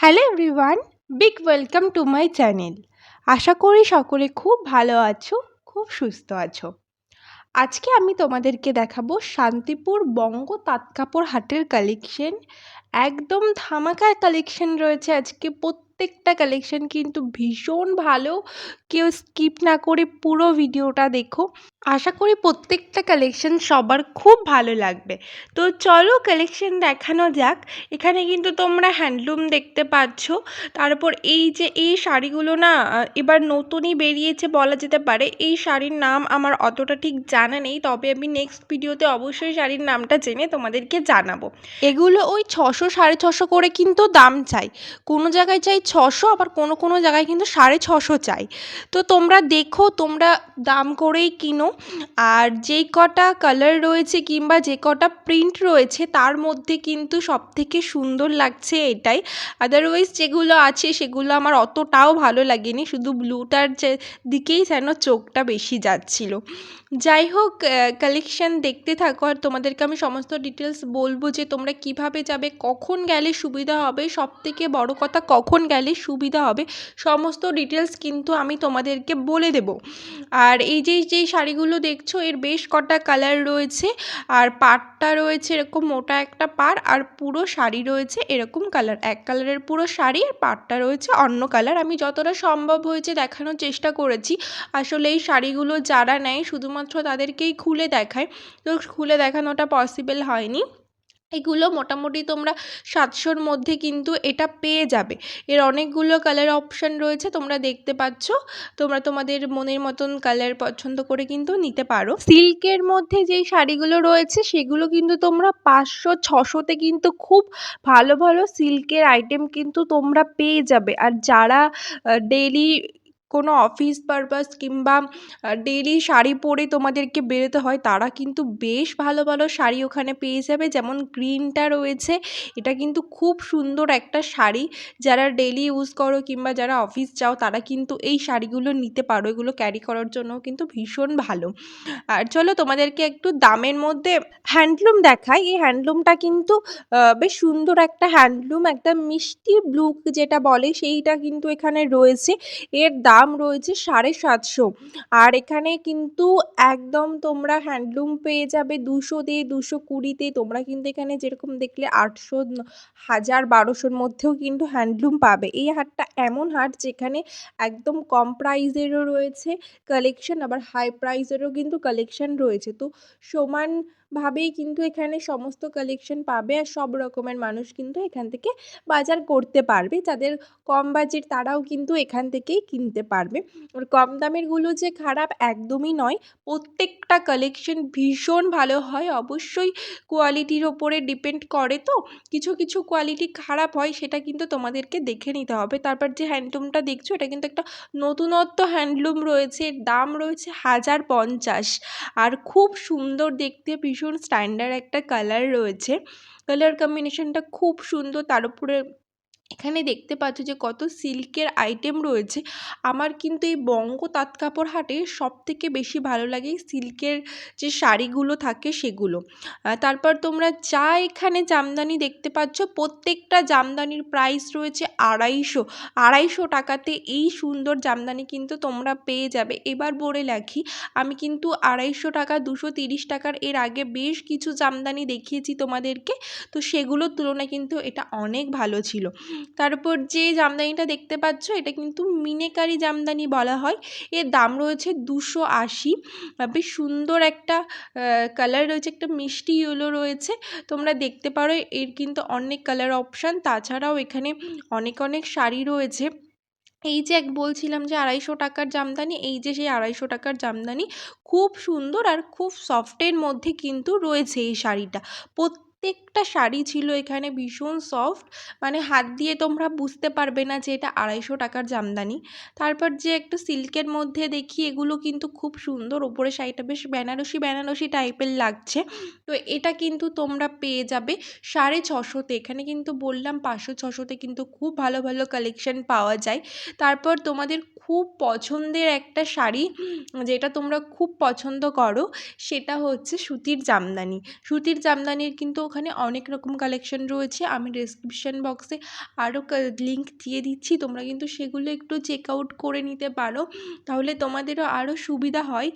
Hello everyone, big welcome to my channel. আশা করি সকলে খুব ভালো আছো, খুব সুস্থ আছো। আজকে আমি তোমাদেরকে দেখাবো শান্তিপুর বঙ্গ তাঁত কাপড় হাটের কালেকশন। একদম ধামাকার কালেকশন রয়েছে আজকে। প্রত্যেকটা কালেকশন কিন্তু ভীষণ ভালো। কেউ স্কিপ না করে পুরো ভিডিওটা দেখো। আশা করি প্রত্যেকটা কালেকশন সবার খুব ভালো লাগবে। তো চলো কালেকশন দেখানো যাক। এখানে কিন্তু তোমরা হ্যান্ডলুম দেখতে পাচ্ছ। তারপর এই যে এই শাড়িগুলো না এবার নতুনই বেরিয়েছে বলা যেতে পারে। এই শাড়ির নাম আমার অতটা ঠিক জানা নেই, তবে আমি নেক্সট ভিডিওতে অবশ্যই শাড়ির নামটা জেনে তোমাদেরকে জানাবো। এগুলো ওই 600 650 করে কিন্তু দাম চাই। কোনো জায়গায় চাই 600, আবার কোনো কোনো জায়গায় কিন্তু 650 চাই। তো তোমরা দেখো, তোমরা দাম করেই কিনো। আর যেই কটা কালার রয়েছে কিংবা যে কটা প্রিন্ট রয়েছে তার মধ্যে কিন্তু সবথেকে সুন্দর লাগছে এটাই। আদারওয়াইজ যেগুলো আছে সেগুলো আমার অতটাও ভালো লাগেনি, শুধু ব্লুটার যে দিকেই যেন চোখটা বেশি যাচ্ছিল। যাই হোক, কালেকশান দেখতে থাকো আর তোমাদেরকে আমি সমস্ত ডিটেলস বলবো যে তোমরা কিভাবে যাবে, কখন গেলে সুবিধা হবে, সবথেকে বড় কথা কখন গেলে সুবিধা হবে, সমস্ত ডিটেলস কিন্তু আমি তোমাদেরকে বলে দেব। আর এই যেই শাড়িগুলো দেখছো এর বেশ কটা কালার রয়েছে। আর পাড়টা রয়েছে এরকম মোটা একটা পাড়, আর পুরো শাড়ি রয়েছে এরকম কালার, এক কালারের পুরো শাড়ি, আর পাড়টা রয়েছে অন্য কালার। আমি যতটা সম্ভব হয়েছে দেখানোর চেষ্টা করেছি। আসলে এই শাড়িগুলো যারা নেয় শুধুমাত্র তাদেরকেই খুলে দেখায়, তো খুলে দেখানোটা পসিবল হয়নি। এগুলো মোটামুটি তোমরা 700-র মধ্যে কিন্তু এটা পেয়ে যাবে। এর অনেকগুলো কালার অপশান রয়েছে, তোমরা দেখতে পাচ্ছ। তোমরা তোমাদের মনের মতন কালার পছন্দ করে কিন্তু নিতে পারো। সিল্কের মধ্যে যেই শাড়িগুলো রয়েছে সেগুলো কিন্তু তোমরা 500-600-তে কিন্তু খুব ভালো ভালো সিল্কের আইটেম কিন্তু তোমরা পেয়ে যাবে। আর যারা ডেইলি কোনো অফিস পারপাস কিংবা ডেইলি শাড়ি পরে তোমাদেরকে বেরোতে হয় তারা কিন্তু বেশ ভালো ভালো শাড়ি ওখানে পেয়ে যাবে। যেমন গ্রিনটা রয়েছে, এটা কিন্তু খুব সুন্দর একটা শাড়ি। যারা ডেইলি ইউজ করো কিংবা যারা অফিস যাও তারা কিন্তু এই শাড়িগুলো নিতে পারো, এগুলো ক্যারি করার জন্য কিন্তু ভীষণ ভালো। আর চলো তোমাদেরকে একটু দামের মধ্যে হ্যান্ডলুম দেখাই। এই হ্যান্ডলুমটা কিন্তু বেশ সুন্দর একটা হ্যান্ডলুম, একটা মিষ্টি ব্লু যেটা বলে সেইটা কিন্তু এখানে রয়েছে। এর দাম রয়েছে 750। আর এখানে কিন্তু একদম তোমরা হ্যান্ডলুম পেয়ে যাবে 200-তে, 220-তে। তোমরা কিন্তু এখানে যেরকম দেখলে 800, 1000, 1200-র মধ্যেও কিন্তু হ্যান্ডলুম পাবে। এই হাটটা এমন হাট যেখানে একদম কম প্রাইজেরও রয়েছে কালেকশন, আবার হাই প্রাইজেরও কিন্তু কালেকশন রয়েছে। তো সমানভাবেই কিন্তু এখানে সমস্ত কালেকশন পাবে, আর সব রকমের মানুষ কিন্তু এখান থেকে বাজার করতে পারবে। যাদের কম বাজেট তারাও কিন্তু এখান থেকেই কিনতে পারবে। আর কম দামেরগুলো যে খারাপ একদমই নয়, প্রত্যেকটা কালেকশন ভীষণ ভালো হয়। অবশ্যই কোয়ালিটির ওপরে ডিপেন্ড করে, তো কিছু কিছু কোয়ালিটি খারাপ হয়, সেটা কিন্তু তোমাদেরকে দেখে নিতে হবে। তারপর যে হ্যান্ডলুমটা দেখছো এটা কিন্তু একটা নতুনত্ব হ্যান্ডলুম রয়েছে, এর দাম রয়েছে 1050। আর খুব সুন্দর দেখতে, ভীষণ স্ট্যান্ডার্ড একটা কালার রয়েছে, কালার কম্বিনেশনটা খুব সুন্দর। তার উপরে এখানে দেখতে পাচ্ছ যে কত সিল্কের আইটেম রয়েছে। আমার কিন্তু এই বঙ্গ তাঁত কাপড় হাটে সবথেকে বেশি ভালো লাগে সিল্কের যে শাড়িগুলো থাকে সেগুলো। তারপর তোমরা যা এখানে জামদানি দেখতে পাচ্ছ, প্রত্যেকটা জামদানির প্রাইস রয়েছে 250 টাকাতে। এই সুন্দর জামদানি কিন্তু তোমরা পেয়ে যাবে। এবার বলে রাখি, আমি কিন্তু 250 টাকা, 230 টাকার এর আগে বেশ কিছু জামদানি দেখিয়েছি তোমাদেরকে, তো সেগুলোর তুলনায় কিন্তু এটা অনেক ভালো ছিল। তারপর যে জামদানিটা দেখতে পাচ্ছ এটা কিন্তু মিনাকারি জামদানি বলা হয়। এর দাম রয়েছে 280। বেশ সুন্দর একটা কালার রয়েছে, একটা মিষ্টি ইয়েলো রয়েছে। তোমরা দেখতে পারো এর কিন্তু অনেক কালার অপশান। তাছাড়াও এখানে অনেক অনেক শাড়ি রয়েছে। এই যে বলছিলাম যে 250 টাকার জামদানি, এই যে সেই 250 টাকার জামদানি, খুব সুন্দর আর খুব সফটের মধ্যে কিন্তু রয়েছে এই শাড়িটা। প্রত্যেকটা শাড়ি ছিল এখানে ভীষণ সফট, মানে হাত দিয়ে তোমরা বুঝতে পারবে না যে এটা 250 টাকার জামদানি। তারপর যে একটু সিল্কের মধ্যে দেখি, এগুলো কিন্তু খুব সুন্দর, ওপরে শাড়িটা বেশ বেনারসি বেনারসি টাইপের লাগছে। তো এটা কিন্তু তোমরা পেয়ে যাবে 650-তে। এখানে কিন্তু বললাম 500-600-তে কিন্তু খুব ভালো ভালো কালেকশন পাওয়া যায়। তারপর তোমাদের খুব পছন্দের একটা শাড়ি, যেটা তোমরা খুব পছন্দ করো, সেটা হচ্ছে সুতির জামদানি। সুতির জামদানির কিন্তু ওখানে অনেক রকম কালেকশন রয়েছে। আমি ডেসক্রিপশন বক্সে আরও লিঙ্ক দিয়ে দিচ্ছি, তোমরা কিন্তু সেগুলো একটু চেক আউট করে নিতে পারো, তাহলে তোমাদেরও আরও সুবিধা হয়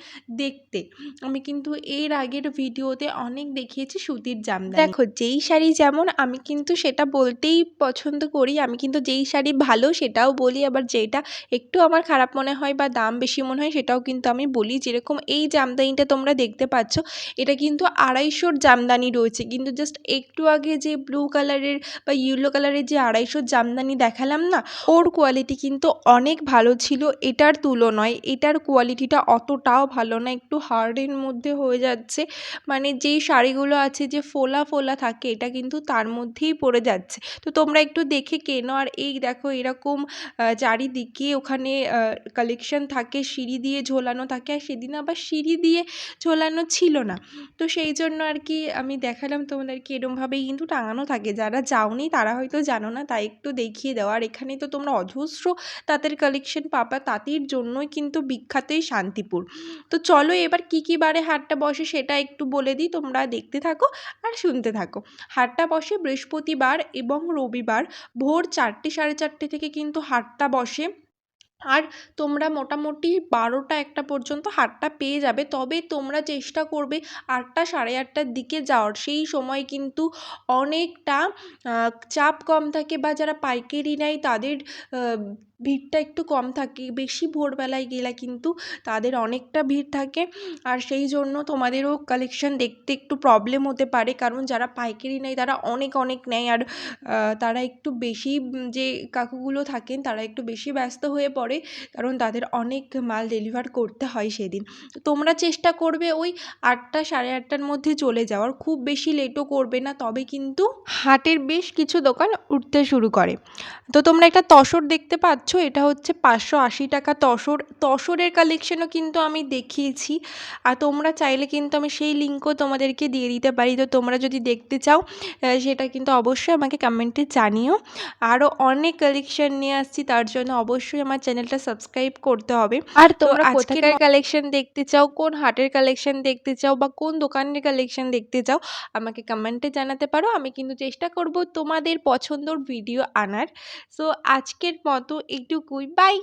দেখতে। আমি কিন্তু এর আগের ভিডিওতে অনেক দেখিয়েছি সুতির জামদানি। দেখো যেই শাড়ি যেমন আমি কিন্তু সেটা বলতেই পছন্দ করি, আমি কিন্তু যেই শাড়ি ভালো সেটাও বলি, আবার যেটা একটু আমার খারাপ মনে হয় বা দাম বেশি মনে হয় সেটাও কিন্তু আমি বলি। যেরকম এই জামদানিটা তোমরা দেখতে পাচ্ছ, এটা কিন্তু 250-র জামদানি রয়েছে, কিন্তু জাস্ট একটু আগে যে ব্লু কালারের বা ইয়েলো কালারের যে 250-র জামদানি দেখালাম না, ওর কোয়ালিটি কিন্তু অনেক ভালো ছিল এটার তুলনায়। এটার কোয়ালিটিটা অতটাও ভালো না, একটু হার্ডের মধ্যে হয়ে যাচ্ছে, মানে যেই শাড়িগুলো আছে যে ফোলা ফোলা থাকে এটা কিন্তু তার মধ্যেই পড়ে যাচ্ছে। তো তোমরা একটু দেখে কেনো। আর এই দেখো এরকম চারিদিকে ওখানে কালেকশন থাকে, সিঁড়ি দিয়ে ঝোলানো থাকে, আর সেদিন আবার সিঁড়ি দিয়ে ঝোলানো ছিল না, তো সেই জন্য আর কি আমি দেখালাম তোমাদেরকে। এরমভাবেই কিন্তু টাঙানো থাকে, যারা যাওনি তারা হয়তো জানো না, তাই একটু দেখিয়ে দেওয়া। আর এখানে তো তোমরা অজস্র তাঁতের কালেকশন পাবা, তাঁতির জন্যই কিন্তু বিখ্যাত এই শান্তিপুর। তো চলো এবার কি কি বারে হাটটা বসে সেটা একটু বলে দিই, তোমরা দেখতে থাকো আর শুনতে থাকো। হাটটা বসে বৃহস্পতিবার এবং রবিবার ভোর 4টে 4:30 থেকে কিন্তু হাটটা বসে। আর তোমরা মোটামুটি 12টা 1টা পর্যন্ত হাটটা পেয়ে যাবে, তবে তোমরা চেষ্টা করবে 8টা 8:30টার দিকে যাওয়ার। সেই সময় কিন্তু অনেকটা চাপ কম থাকে, বা যারা পাইকারি নেয় তাদের ভিড়টা একটু কম থাকে। বেশি ভোরবেলায় গেলে কিন্তু তাদের অনেকটা ভিড় থাকে, আর সেই জন্য তোমাদেরও কালেকশন দেখতে একটু প্রবলেম হতে পারে, কারণ যারা পাইকারি নেয় তারা অনেক অনেক নেয়, আর তারা একটু বেশি যে কাকুগুলো থাকেন তারা একটু বেশি ব্যস্ত হয়ে পড়ে, কারণ তাদের অনেক মাল ডেলিভার করতে হয় সেদিন। তো তোমরা চেষ্টা করবে ওই 8টা 8:30টার মধ্যে চলে যাওয়ার, খুব বেশি লেটও করবে না, তবে কিন্তু হাটের বেশ কিছু দোকান উঠতে শুরু করে। তো তোমরা একটা তসর দেখতে পাচ্ছ, এটা হচ্ছে 580 টাকা তসর। তসরের কালেকশনও কিন্তু আমি দেখিয়েছি, আর তোমরা চাইলে কিন্তু আমি সেই লিঙ্কও তোমাদেরকে দিয়ে দিতে পারি। তো তোমরা যদি দেখতে চাও সেটা কিন্তু অবশ্যই আমাকে কমেন্টে জানিও। আরও অনেক কালেকশন নিয়ে আসছি, তার জন্য অবশ্যই আমার চ্যানেলটা সাবস্ক্রাইব করতে হবে। আর তোমরা কোথাকার কালেকশন দেখতে চাও, কোন হাটের কালেকশন দেখতে চাও, বা কোন দোকানের কালেকশন দেখতে চাও, আমাকে কমেন্টে জানাতে পারো। আমি কিন্তু চেষ্টা করব তোমাদের পছন্দর ভিডিও আনার। সো আজকের মতো এইটুকুই, বাই।